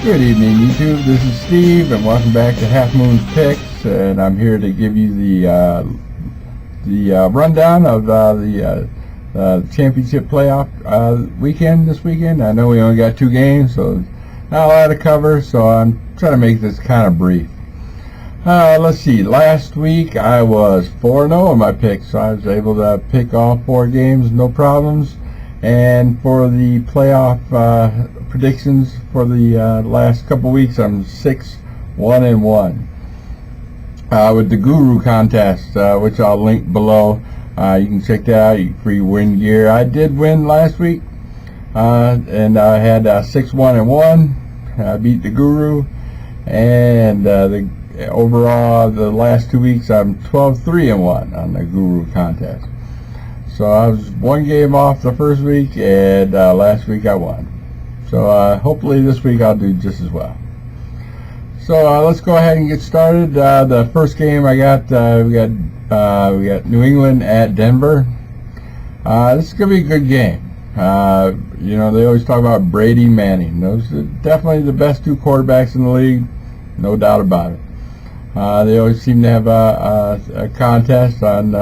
Good evening, YouTube. This is Steve, and welcome back to Half Moon's Picks. And I'm here to give you the rundown of the championship playoff weekend this weekend. I know we only got 2 games, so not a lot to cover. So I'm trying to make this kind of brief. Let's see. Last week I was 4-0 in my picks, so I was able to pick all 4 games, no problems. And for the playoff predictions for the last couple weeks, I'm 6-1-1 with the Guru contest, which I'll link below. You can check that out. Free win gear. I did win last week, and I had 6-1-1. I beat the Guru, and overall the last 2 weeks I'm 12-3-1 on the Guru contest. So I was 1 game off the first week, and last week I won. So hopefully this week I'll do just as well. So let's go ahead and get started. The first game I got, we got New England at Denver. This is gonna be a good game. You know, they always talk about Brady, Manning. Those are definitely the best 2 quarterbacks in the league, no doubt about it. They always seem to have a contest on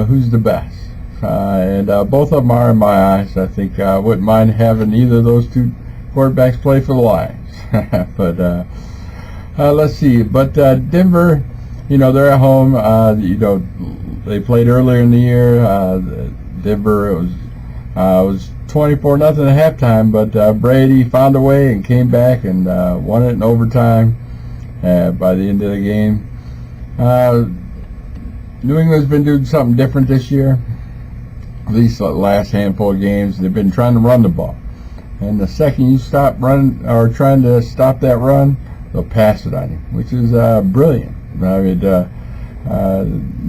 who's the best. And both of them are in my eyes. I think I wouldn't mind having either of those 2 quarterbacks play for the Lions. But let's see. But Denver, you know, they're at home. You know, they played earlier in the year. Denver, it was 24-0 at halftime, but Brady found a way and came back and won it in overtime by the end of the game. New England's been doing something different this year. At least the last handful of games, they've been trying to run the ball. And the second you stop running or trying to stop that run, they'll pass it on you, which is brilliant. I mean,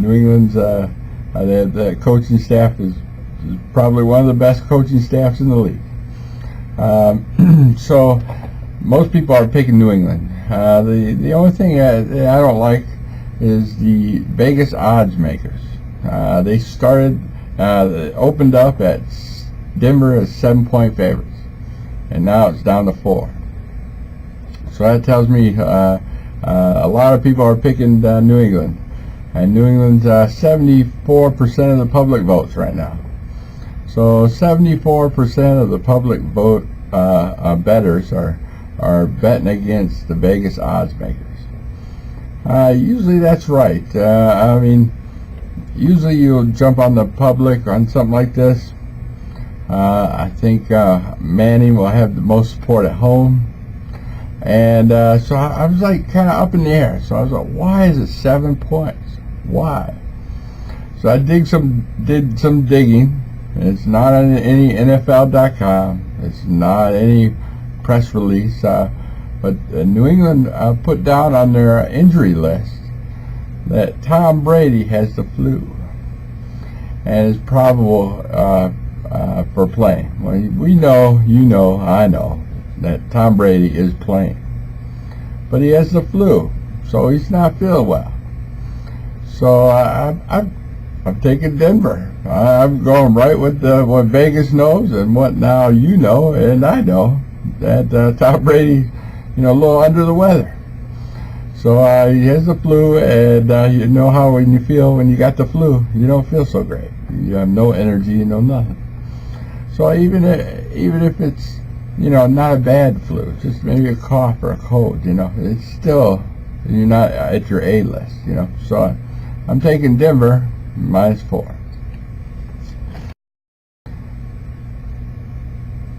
New England's the coaching staff is probably one of the best coaching staffs in the league. So most people are picking New England. The only thing I don't like is the Vegas odds makers. They opened up at Denver as 7-point favorites, and now it's down to 4. So that tells me a lot of people are picking New England, and New England's 74% of the public votes right now. So 74% of the public vote bettors are betting against the Vegas odds makers. Usually that's right. I mean, usually you'll jump on the public on something like this. I think Manning will have the most support at home. And so I was like kind of up in the air. So I was like, why is it 7 points? Why? So I did some digging. It's not on any NFL.com. It's not any press release. But New England put down on their injury list that Tom Brady has the flu and is probable for playing. Well, we know, you know, I know that Tom Brady is playing, but he has the flu, so he's not feeling well. So I'm taking Denver. I'm going right with what Vegas knows and what now you know and I know, that Tom Brady, you know, a little under the weather. So he has the flu, and you know how when you feel when you got the flu, you don't feel so great. You have no energy, no nothing. So even if it's, you know, not a bad flu, just maybe a cough or a cold, you know, it's still, you're not at your A list, you know. So I'm taking Denver -4.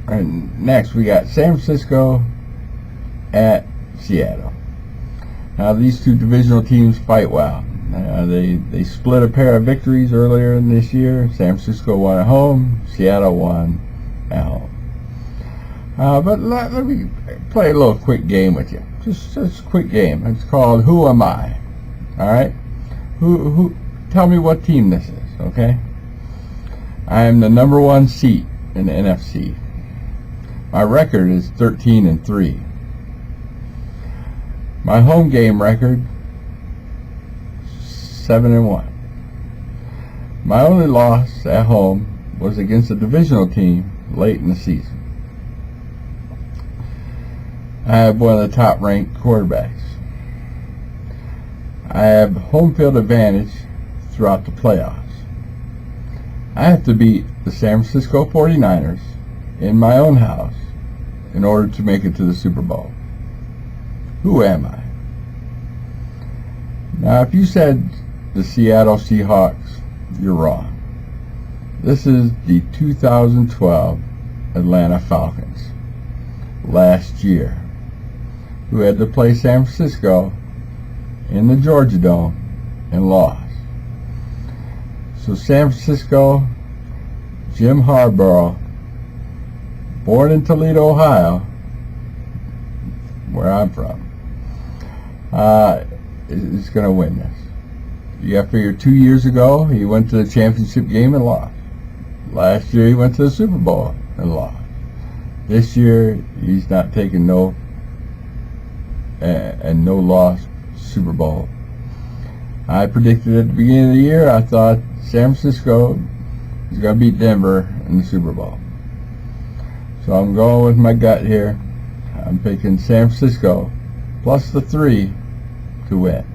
And next we got San Francisco at Seattle. Now these 2 divisional teams fight well. They split a pair of victories earlier in this year. San Francisco won at home. Seattle won at home. But let me play a little quick game with you. Just a quick game. It's called Who Am I? All right. Who? Tell me what team this is. Okay. I am the number 1 seed in the NFC. My record is 13-3. My home game record, 7-1. My only loss at home was against a divisional team late in the season. I have one of the top-ranked quarterbacks. I have home field advantage throughout the playoffs. I have to beat the San Francisco 49ers in my own house in order to make it to the Super Bowl. Who am I? Now, if you said the Seattle Seahawks, you're wrong. This is the 2012 Atlanta Falcons, last year, who had to play San Francisco in the Georgia Dome and lost. So San Francisco, Jim Harbaugh, born in Toledo, Ohio, where I'm from, is going to win this. You got to figure 2 years ago, he went to the championship game and lost. Last year, he went to the Super Bowl and lost. This year, he's not taking no loss Super Bowl. I predicted at the beginning of the year, I thought San Francisco is going to beat Denver in the Super Bowl. So I'm going with my gut here. I'm picking San Francisco plus the 3 to win.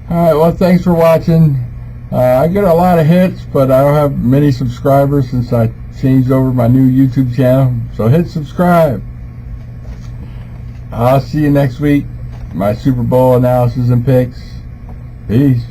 Alright, well, thanks for watching. I get a lot of hits, but I don't have many subscribers since I changed over my new YouTube channel. So hit subscribe. I'll see you next week. My Super Bowl analysis and picks. Peace.